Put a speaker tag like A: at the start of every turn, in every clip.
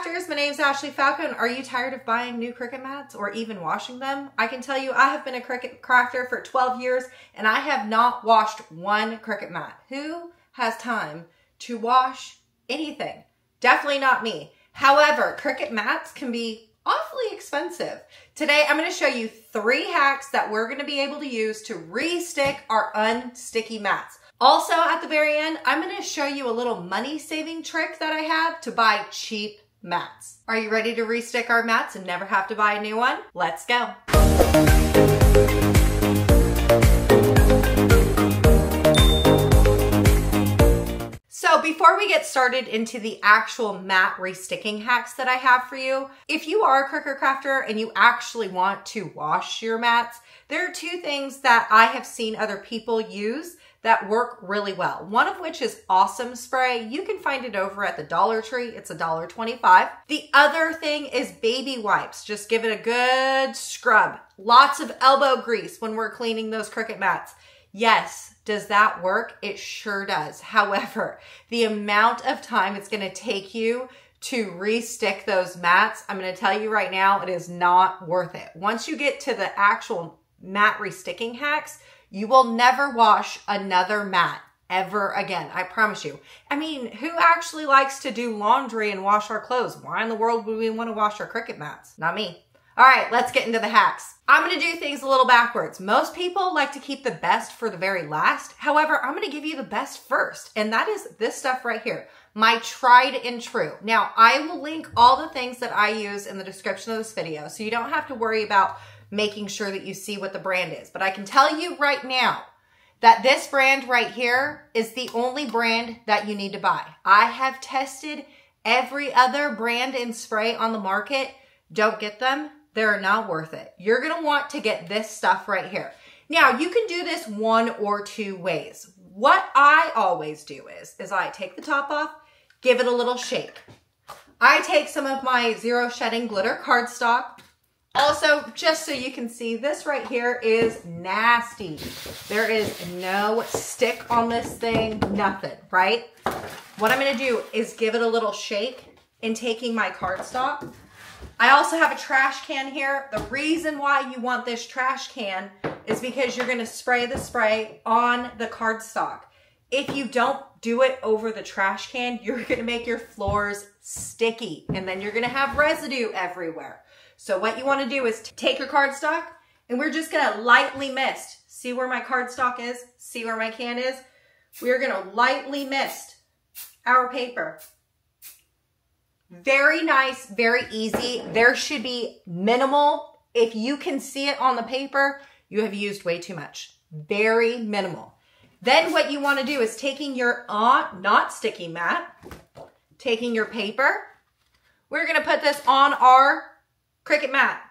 A: Crafters, my name is Ashley Falcon. Are you tired of buying new Cricut mats or even washing them? I can tell you I have been a Cricut crafter for 12 years and I have not washed one Cricut mat. Who has time to wash anything? Definitely not me. However, Cricut mats can be awfully expensive. Today, I'm going to show you 3 hacks that we're going to be able to use to re-stick our unsticky mats. Also, at the very end, I'm going to show you a little money-saving trick that I have to buy cheap mats. Are you ready to re-stick our mats and never have to buy a new one? Let's go. So before we get started into the actual mat resticking hacks that I have for you, if you are a Cricut crafter and you actually want to wash your mats, there are 2 things that I have seen other people use that work really well. One of which is Awesome Spray. You can find it over at the Dollar Tree. It's $1.25. The other thing is baby wipes. Just give it a good scrub. Lots of elbow grease when we're cleaning those Cricut mats. Yes, does that work? It sure does. However, the amount of time it's going to take you to re-stick those mats, I'm going to tell you right now, it is not worth it. Once you get to the actual mat resticking hacks, you will never wash another mat ever again. I promise you. I mean, who actually likes to do laundry and wash our clothes? Why in the world would we want to wash our Cricut mats? Not me. All right, let's get into the hacks. I'm going to do things a little backwards. Most people like to keep the best for the very last. However, I'm going to give you the best first, and that is this stuff right here, my tried and true. Now, I will link all the things that I use in the description of this video, so you don't have to worry about making sure that you see what the brand is. But I can tell you right now that this brand right here is the only brand that you need to buy. I have tested every other brand and spray on the market. Don't get them. They're not worth it. You're going to want to get this stuff right here. Now, you can do this 1 or 2 ways. What I always do is I take the top off, give it a little shake. I take some of my Zero Shedding Glitter cardstock. Also, just so you can see, this right here is nasty. There is no stick on this thing, nothing, right? What I'm going to do is give it a little shake in taking my cardstock. I also have a trash can here. The reason why you want this trash can is because you're going to spray the spray on the cardstock. If you don't do it over the trash can, you're going to make your floors sticky, and then you're going to have residue everywhere. So what you want to do is take your cardstock, and we're just going to lightly mist. See where my cardstock is? See where my can is? We're going to lightly mist our paper. Very nice, very easy. There should be minimal. If you can see it on the paper, you have used way too much. Very minimal. Then what you want to do is taking your not sticky mat, taking your paper, we're going to put this on our Cricut mat.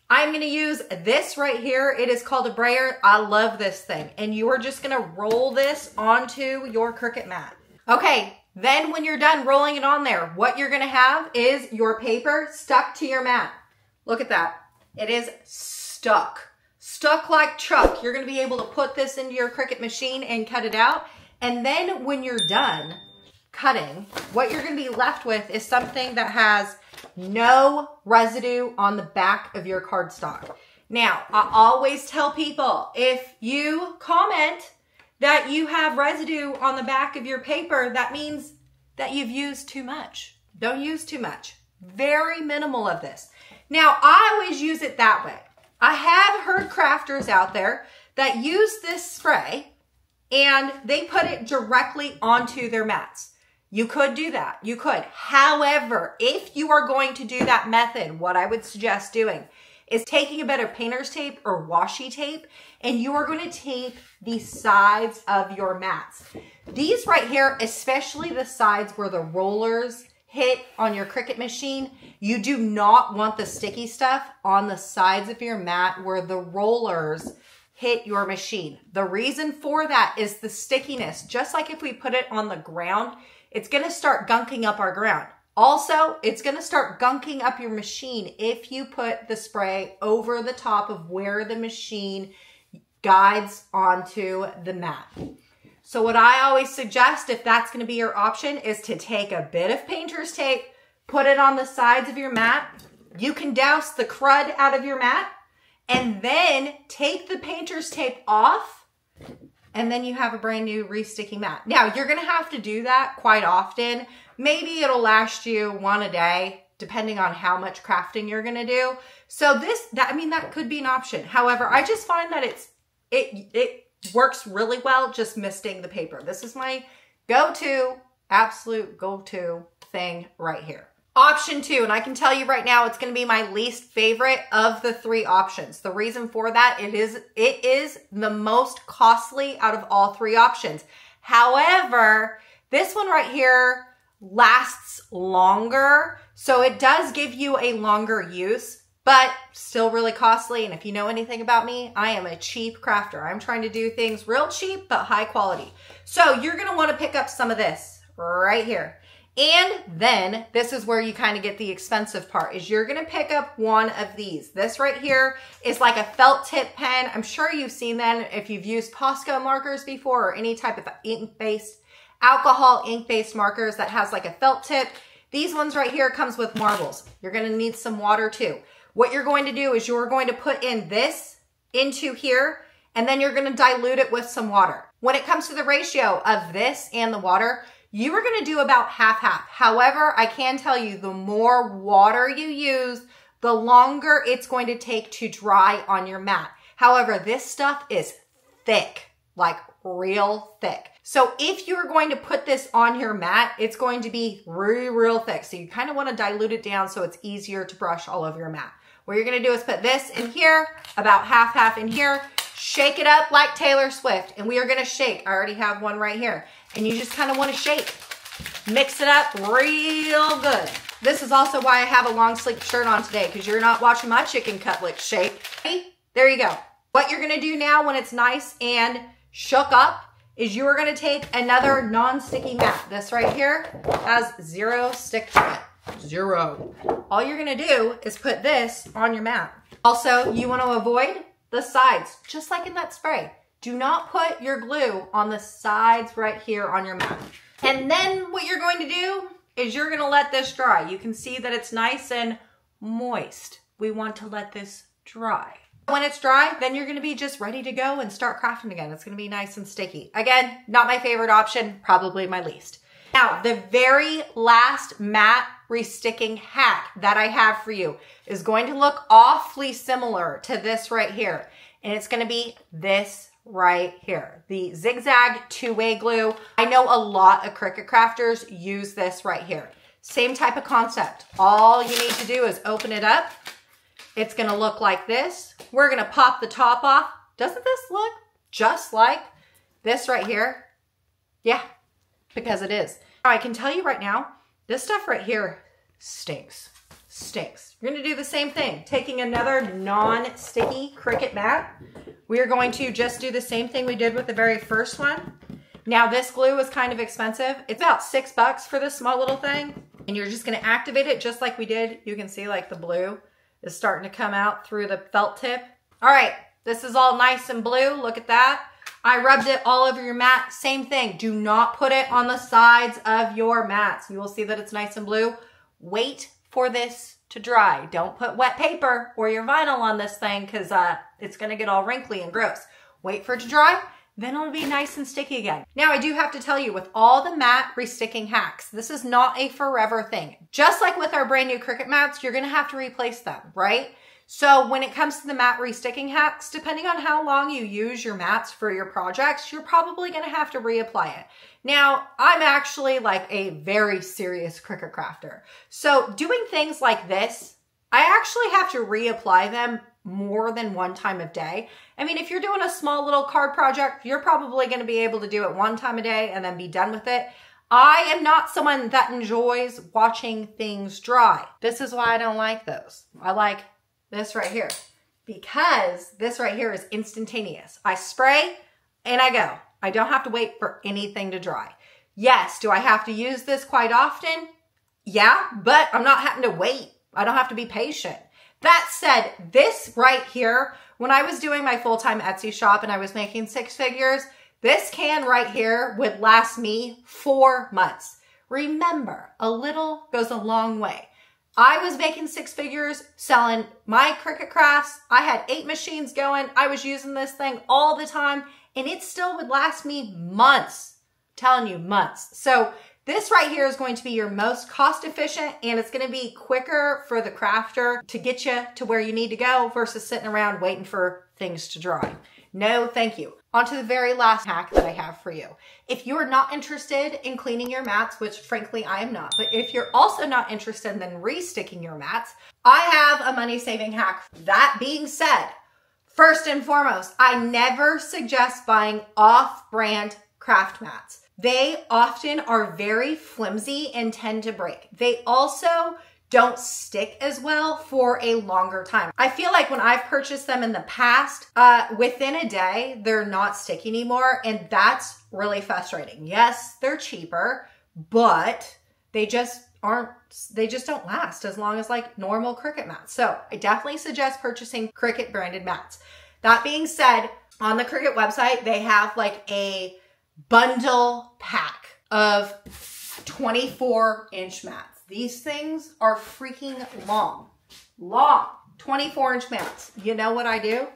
A: I'm going to use this right here. It is called a brayer. I love this thing. And you are just going to roll this onto your Cricut mat. Okay, then when you're done rolling it on there, what you're going to have is your paper stuck to your mat. Look at that. It is stuck. Stuck like Chuck. You're going to be able to put this into your Cricut machine and cut it out. And then when you're done cutting, what you're going to be left with is something that has no residue on the back of your cardstock. Now, I always tell people, if you comment that you have residue on the back of your paper, that means that you've used too much. Don't use too much. Very minimal of this. Now, I always use it that way. I have heard crafters out there that use this spray and they put it directly onto their mats. You could do that. You could. However, if you are going to do that method, what I would suggest doing is taking a bit of painter's tape or washi tape, and you are going to tape the sides of your mats. These right here, especially the sides where the rollers hit on your Cricut machine, you do not want the sticky stuff on the sides of your mat where the rollers hit your machine. The reason for that is the stickiness. Just like if we put it on the ground, it's going to start gunking up our ground. Also, it's going to start gunking up your machine if you put the spray over the top of where the machine guides onto the mat. So what I always suggest, if that's going to be your option, is to take a bit of painter's tape, put it on the sides of your mat. You can douse the crud out of your mat and then take the painter's tape off, and then you have a brand new resticking mat. Now, you're gonna have to do that quite often. Maybe it'll last you one a day, depending on how much crafting you're gonna do. So that could be an option. However, I just find that it works really well just misting the paper. This is my go-to, absolute go-to thing right here. Option 2, and I can tell you right now, it's going to be my least favorite of the 3 options. The reason for that, it is the most costly out of all 3 options. However, this one right here lasts longer, so it does give you a longer use, but still really costly. And if you know anything about me, I am a cheap crafter. I'm trying to do things real cheap, but high quality. So you're going to want to pick up some of this right here. And then this is where you kind of get the expensive part, is you're going to pick up one of these. This right here is like a felt tip pen. I'm sure you've seen them if you've used Posca markers before, or any type of alcohol ink-based markers that has like a felt tip. These ones right here comes with marbles. You're going to need some water too. What you're going to do is you're going to put in this into here, and then you're going to dilute it with some water. When it comes to the ratio of this and the water, you are going to do about half-half. However, I can tell you, the more water you use, the longer it's going to take to dry on your mat. However, this stuff is thick, like real thick. So if you're going to put this on your mat, it's going to be real thick. So you kind of want to dilute it down so it's easier to brush all over your mat. What you're going to do is put this in here, about half-half in here, shake it up like Taylor Swift, and we are going to shake. I already have one right here. And you just kind of want to shake. Mix it up real good. This is also why I have a long sleeve shirt on today, because you're not watching my chicken cutlet shake. There you go. What you're going to do now when it's nice and shook up is you are going to take another non-sticky mat. This right here has 0 stick to it. 0. All you're going to do is put this on your mat. Also, you want to avoid the sides, just like in that spray. Do not put your glue on the sides right here on your mat. And then what you're going to do is you're going to let this dry. You can see that it's nice and moist. We want to let this dry. When it's dry, then you're going to be just ready to go and start crafting again. It's going to be nice and sticky. Again, not my favorite option, probably my least. Now, the very last matte resticking hack that I have for you is going to look awfully similar to this right here. And it's going to be this right here, the zigzag 2-way glue. I know a lot of Cricut crafters use this right here. Same type of concept. All you need to do is open it up. It's going to look like this. We're going to pop the top off. Doesn't this look just like this right here? Yeah, because it is. Now, I can tell you right now, this stuff right here stinks. Stinks. You're going to do the same thing. Taking another non-sticky Cricut mat. We are going to just do the same thing we did with the very first one. Now, this glue is kind of expensive. It's about $6 for this small little thing. And you're just going to activate it just like we did. You can see like the blue is starting to come out through the felt tip. All right, this is all nice and blue. Look at that. I rubbed it all over your mat. Same thing. Do not put it on the sides of your mats. You will see that it's nice and blue. Wait for this to dry. Don't put wet paper or your vinyl on this thing, because it's going to get all wrinkly and gross. Wait for it to dry, then it'll be nice and sticky again. Now, I do have to tell you, with all the matte resticking hacks, this is not a forever thing. Just like with our brand new Cricut mats, you're going to have to replace them, right? So when it comes to the matte resticking hacks, depending on how long you use your mats for your projects, you're probably going to have to reapply it. Now, I'm actually like a very serious Cricut crafter. So doing things like this, I actually have to reapply them more than one time a day. I mean, if you're doing a small little card project, you're probably going to be able to do it one time a day and then be done with it. I am not someone that enjoys watching things dry. This is why I don't like those. I like this right here, because this right here is instantaneous. I spray and I go. I don't have to wait for anything to dry. Yes, do I have to use this quite often? Yeah, but I'm not having to wait. I don't have to be patient. That said, this right here, when I was doing my full-time Etsy shop and I was making 6 figures, this can right here would last me 4 months. Remember, a little goes a long way. I was making 6 figures selling my Cricut crafts. I had 8 machines going. I was using this thing all the time and it still would last me months. I'm telling you, months. So this right here is going to be your most cost efficient and it's going to be quicker for the crafter to get you to where you need to go versus sitting around waiting for things to dry. No, thank you. On to the very last hack that I have for you. If you're not interested in cleaning your mats, which frankly I am not, but if you're also not interested in resticking your mats, I have a money-saving hack. That being said, first and foremost, I never suggest buying off-brand craft mats. They often are very flimsy and tend to break. They also don't stick as well for a longer time. I feel like when I've purchased them in the past, within a day, they're not sticky anymore, and that's really frustrating. Yes, they're cheaper, but they just don't last as long as like normal Cricut mats. So I definitely suggest purchasing Cricut branded mats. That being said, on the Cricut website, they have like a bundle pack of 24-inch mats. These things are freaking long, 24-inch mats. You know what I do?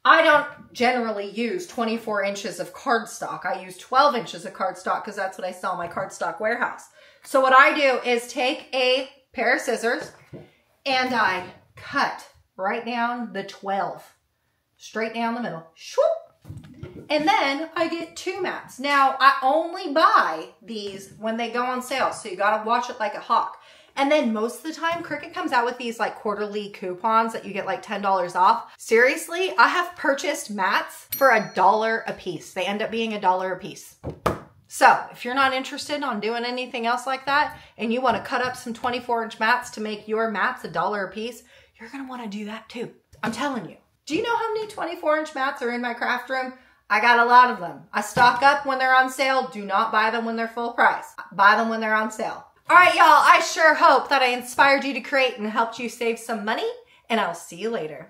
A: I don't generally use 24 inches of cardstock. I use 12 inches of cardstock because that's what I sell in my cardstock warehouse. So what I do is take a pair of scissors and I cut right down the 12, straight down the middle. Shoop. And then I get 2 mats. Now, I only buy these when they go on sale, so you gotta watch it like a hawk. And then most of the time, Cricut comes out with these like quarterly coupons that you get like $10 off. Seriously, I have purchased mats for $1 a piece. They end up being $1 a piece. So if you're not interested in doing anything else like that, and you wanna cut up some 24-inch mats to make your mats $1 a piece, you're gonna wanna do that too. I'm telling you. Do you know how many 24-inch mats are in my craft room? I got a lot of them. I stock up when they're on sale. Do not buy them when they're full price. Buy them when they're on sale. All right, y'all, I sure hope that I inspired you to create and helped you save some money, and I'll see you later.